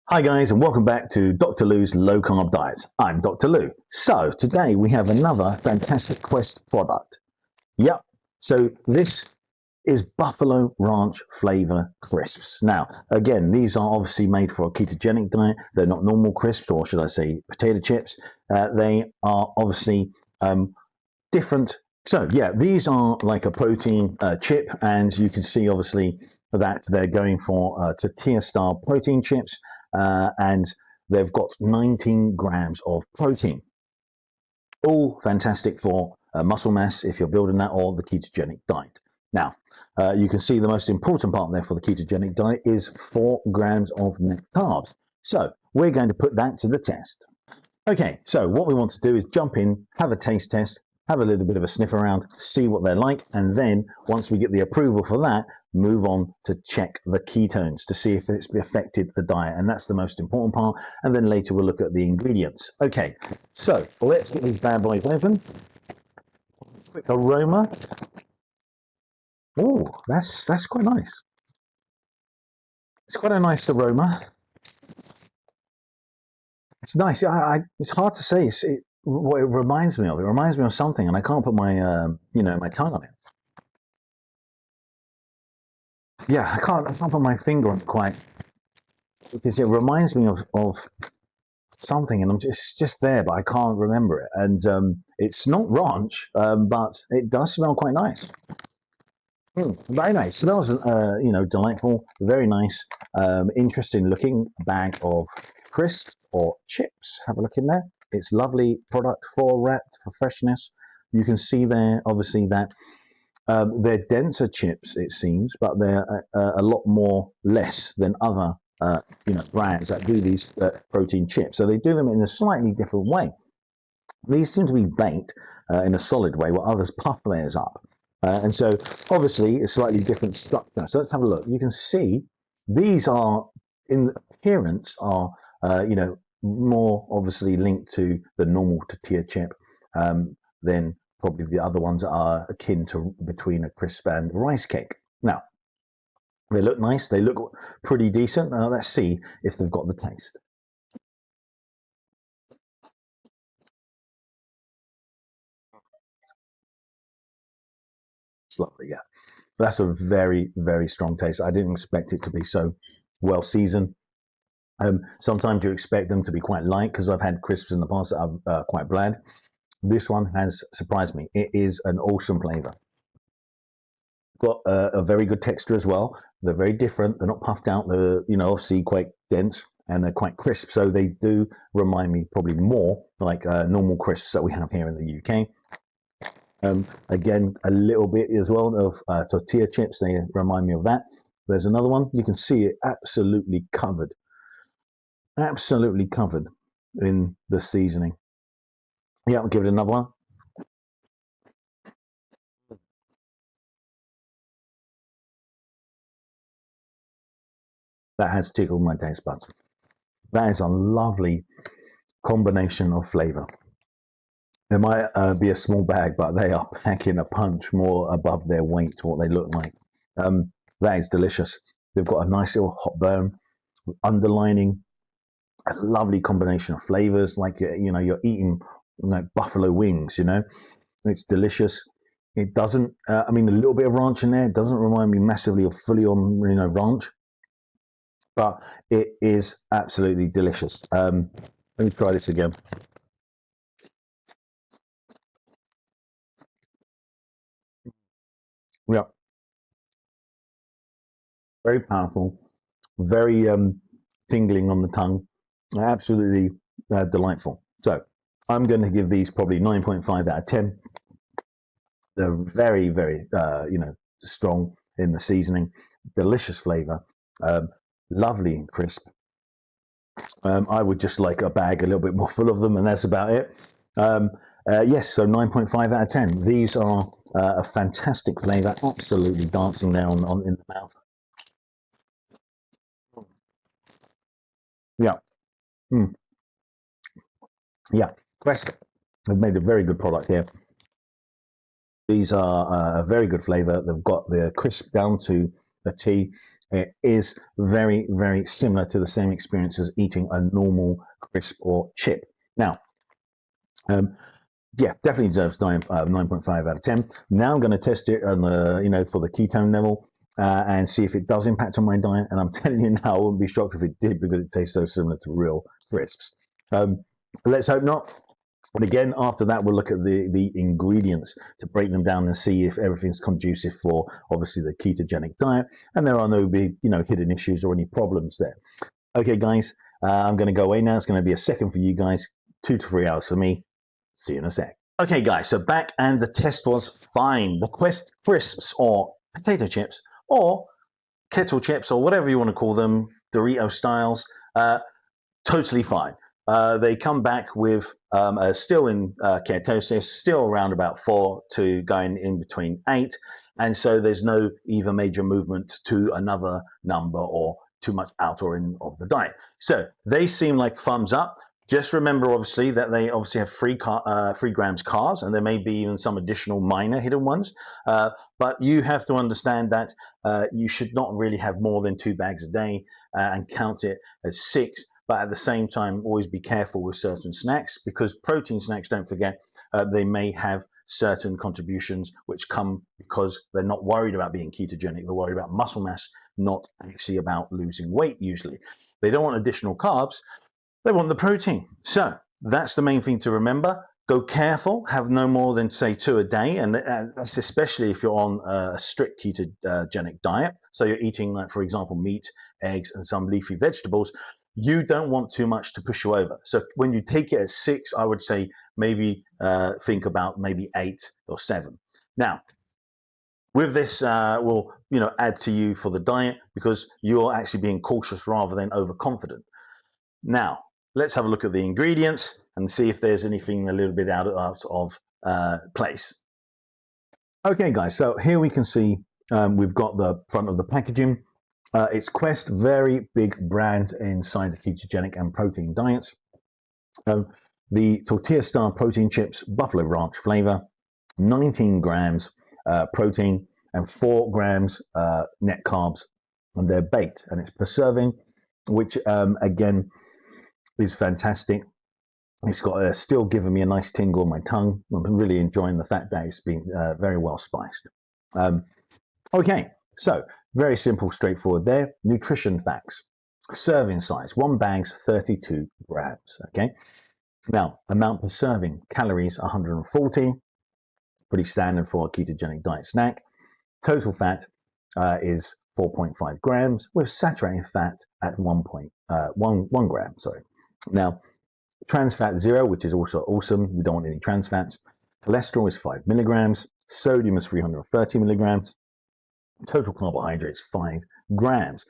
Hi guys, and welcome back to Dr. Lou's Low Carb Diet. I'm Dr. Lou. So today we have another fantastic Quest product. Yep, so this is Buffalo Ranch Flavor Crisps. Now, again, these are obviously made for a ketogenic diet. They're not normal crisps, or should I say potato chips. They are obviously different. So yeah, these are like a protein chip, and you can see obviously that they're going for tortilla style protein chips, and they've got 19 grams of protein. All fantastic for muscle mass if you're building that, or the ketogenic diet. Now, you can see the most important part there for the ketogenic diet is 4 grams of net carbs. So we're going to put that to the test. Okay, so what we want to do is jump in, have a taste test, have a little bit of a sniff around, see what they're like, and then once we get the approval for that, move on to check the ketones to see if it's affected the diet, and that's the most important part. And then later we'll look at the ingredients. Okay, so let's get these bad boys open. Quick aroma. Oh, that's quite nice. It's quite a nice aroma. It's nice. It's hard to say what it reminds me of. It reminds me of something, and I can't put my my tongue on it. Yeah, I can't put my finger on it quite, because it reminds me of something, and it's just there, but I can't remember it. And it's not ranch, but it does smell quite nice. Very nice. Smells delightful. Very nice. Interesting looking bag of crisps or chips. Have a look in there. It's lovely product for wrapped for freshness. You can see there obviously that they're denser chips, it seems, but they're a lot more less than other brands that do these protein chips. So they do them in a slightly different way. These seem to be baked in a solid way, while others puff theirs up. And so obviously a slightly different structure. So let's have a look. You can see these are, in appearance, are more obviously linked to the normal tortilla chip than probably the other ones are akin to between a crisp and rice cake. Now, they look nice. They look pretty decent. Now let's see if they've got the taste. It's lovely, yeah. That's a very, very strong taste. I didn't expect it to be so well seasoned. Sometimes you expect them to be quite light, because I've had crisps in the past that are quite bland. This one has surprised me. It is an awesome flavor. Got a very good texture as well. They're very different. They're not puffed out. They're obviously quite dense, and they're quite crisp. So they do remind me probably more like normal crisps that we have here in the UK. Again, a little bit as well of tortilla chips. They remind me of that. There's another one. You can see it absolutely covered in the seasoning. Yeah, I'll give it another one. That has tickled my taste buds. That is a lovely combination of flavor. It might be a small bag, but they are packing a punch more above their weight to what they look like. That is delicious. They've got a nice little hot burn, underlining a lovely combination of flavors, like you're eating buffalo wings. It's delicious. It doesn't. A little bit of ranch in there. It doesn't remind me massively of fully on ranch, but it is absolutely delicious. Let me try this again. Yeah, very powerful, very tingling on the tongue, absolutely delightful. So I'm going to give these probably 9.5 out of 10. They're very, very strong in the seasoning, delicious flavor, lovely and crisp. I would just like a bag a little bit more full of them, and that's about it. Yes, so 9.5 out of 10. These are a fantastic flavor, absolutely dancing there in the mouth. Yeah. Mm. Yeah. Quest have made a very good product here. These are a very good flavor. They've got the crisp down to a T. It is very, very similar to the same experience as eating a normal crisp or chip. Now, yeah, definitely deserves 9.5 out of 10. Now I'm going to test it on the, for the ketone level and see if it does impact on my diet. And I'm telling you now, I wouldn't be shocked if it did because it tastes so similar to real crisps. Let's hope not. But again, after that, we'll look at the ingredients to break them down and see if everything's conducive for obviously the ketogenic diet, and there are no big, hidden issues or any problems there. Okay, guys, I'm going to go away now. It's going to be a second for you guys, 2 to 3 hours for me. See you in a sec. Okay, guys, so back and the test was fine. The Quest crisps or potato chips or kettle chips or whatever you want to call them, Dorito styles, totally fine. They come back with still in ketosis, still around about 4 to going in between 8. And so there's no either major movement to another number or too much out or in of the diet. So they seem like thumbs up. Just remember, obviously, that they obviously have 3 grams carbs, and there may be even some additional minor hidden ones. But you have to understand that you should not really have more than 2 bags a day and count it as 6. But at the same time, always be careful with certain snacks, because protein snacks, don't forget, they may have certain contributions which come because they're not worried about being ketogenic. They're worried about muscle mass, not actually about losing weight usually. They don't want additional carbs. They want the protein. So that's the main thing to remember. Go careful, have no more than, say, 2 a day. And that's especially if you're on a strict ketogenic diet. So you're eating, like, for example, meat, eggs, and some leafy vegetables. You don't want too much to push you over. So when you take it at 6, I would say maybe think about maybe 8 or 7. Now, with this, we'll add to you for the diet because you're actually being cautious rather than overconfident. Now, let's have a look at the ingredients and see if there's anything a little bit out of place. Okay, guys, so here we can see we've got the front of the packaging. It's Quest, very big brand inside the ketogenic and protein diets. The Tortilla Star protein chips, Buffalo Ranch flavor, 19 grams protein and 4 grams net carbs, and they're baked, and it's per serving, which again is fantastic. It's got still giving me a nice tingle on my tongue. I'm really enjoying the fact that it's been very well spiced. Okay, so very simple, straightforward there. Nutrition facts. Serving size, 1 bag's 32 grams, okay? Now, amount per serving, calories 140, pretty standard for a ketogenic diet snack. Total fat is 4.5 grams with saturated fat at 1 gram, sorry. Now, trans fat 0, which is also awesome. We don't want any trans fats. Cholesterol is 5 milligrams. Sodium is 330 milligrams. Total carbohydrates 5 grams.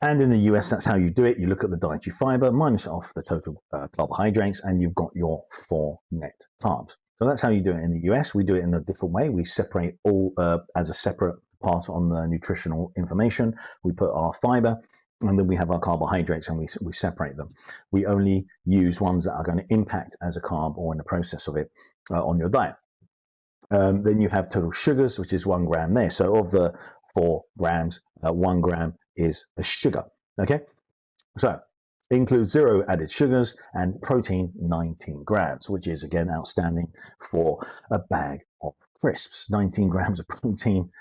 And in the US, that's how you do it. You look at the dietary fiber, minus off the total carbohydrates, and you've got your 4 net carbs. So that's how you do it in the US. We do it in a different way. We separate all as a separate part on the nutritional information. We put our fiber, and then we have our carbohydrates, and we separate them. We only use ones that are going to impact as a carb or in the process of it on your diet. Then you have total sugars, which is 1 gram there. So of the 4 grams, 1 gram is a sugar. Okay, so includes 0 added sugars and protein 19 grams, which is again outstanding for a bag of crisps. 19 grams of protein,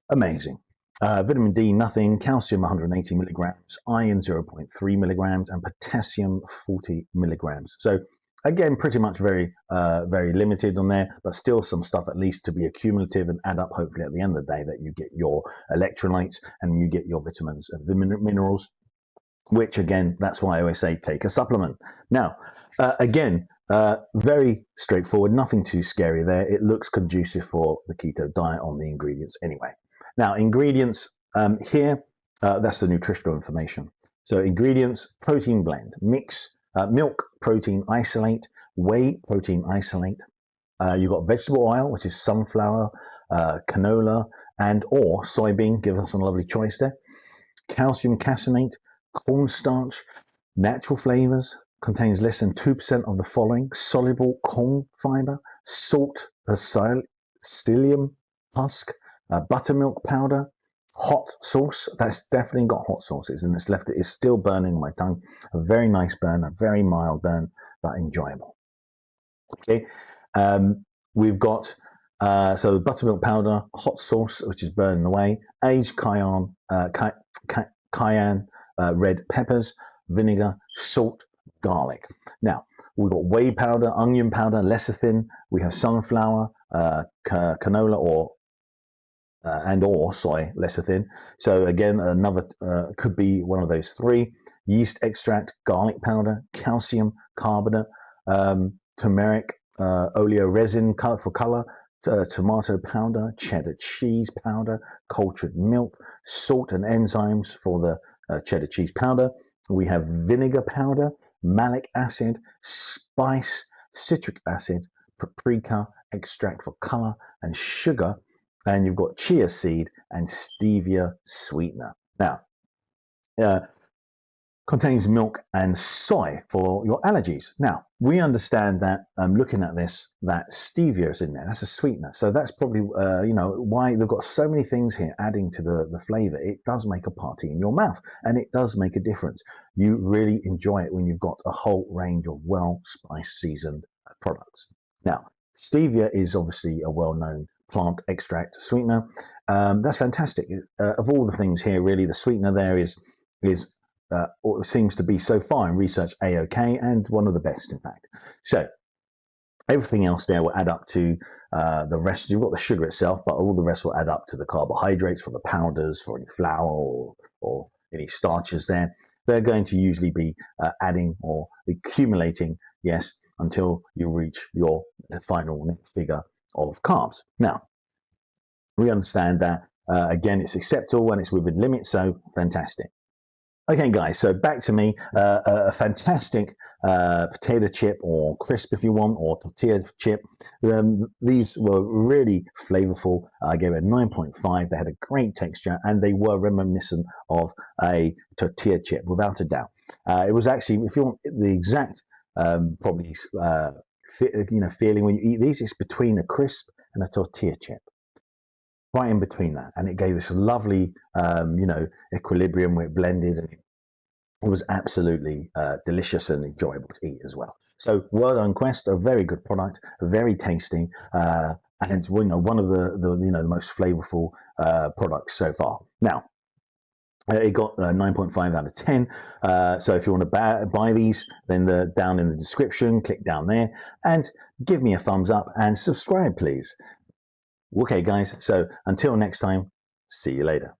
amazing. Vitamin D, nothing. Calcium, 180 milligrams. Iron, 0.3 milligrams. And potassium, 40 milligrams. So again, pretty much very limited on there, but still some stuff at least to be accumulative and add up, hopefully, at the end of the day, that you get your electrolytes and you get your vitamins and minerals, which, again, that's why I always say take a supplement. Now, again, very straightforward, nothing too scary there. It looks conducive for the keto diet on the ingredients anyway. Now, ingredients here, that's the nutritional information. So ingredients, protein blend, mix, milk protein isolate, whey protein isolate. You've got vegetable oil, which is sunflower, canola, and or soybean. Give us a lovely choice there. Calcium caseinate, cornstarch, natural flavors, contains less than 2% of the following: soluble corn fiber, salt, psyllium husk, buttermilk powder, hot sauce. That's definitely got hot sauces, and it's left. It's still burning my tongue. A very nice burn, a very mild burn, but enjoyable. Okay, we've got so buttermilk powder, hot sauce, which is burning away, aged cayenne, red peppers, vinegar, salt, garlic. Now we've got whey powder, onion powder, lecithin. We have sunflower, canola, or soy lecithin. So again, another could be one of those three. Yeast extract, garlic powder, calcium carbonate, turmeric, oleoresin for color, tomato powder, cheddar cheese powder, cultured milk, salt and enzymes for the cheddar cheese powder. We have vinegar powder, malic acid, spice, citric acid, paprika extract for color, and sugar. And you've got chia seed and stevia sweetener. Now, contains milk and soy for your allergies. Now, we understand that looking at this, that stevia is in there. That's a sweetener. So that's probably, why they've got so many things here adding to the flavor. It does make a party in your mouth, and it does make a difference. You really enjoy it when you've got a whole range of well-spiced seasoned products. Now, stevia is obviously a well-known plant extract sweetener. That's fantastic. Of all the things here, really, the sweetener there is seems to be so far in research A-OK, and one of the best, in fact. So everything else there will add up to the rest. You've got the sugar itself, but all the rest will add up to the carbohydrates for the powders, for any flour or any starches there. They're going to usually be adding or accumulating, yes, until you reach your final net figure of carbs. Now, we understand that, again, it's acceptable when it's within limits, so fantastic. Okay, guys, so back to me. A fantastic potato chip, or crisp if you want, or tortilla chip. These were really flavorful. I gave it a 9.5. They had a great texture, and they were reminiscent of a tortilla chip, without a doubt. It was actually, if you want the exact probably feeling when you eat these, it's between a crisp and a tortilla chip. Right in between that, and it gave this lovely, equilibrium where it blended, and it was absolutely delicious and enjoyable to eat as well. So, well done, Quest. A very good product, very tasty, and one of the most flavorful products so far. Now, it got 9.5 out of 10. So if you want to buy these, then down in the description, click down there and give me a thumbs up and subscribe, please. Okay, guys, so until next time, see you later.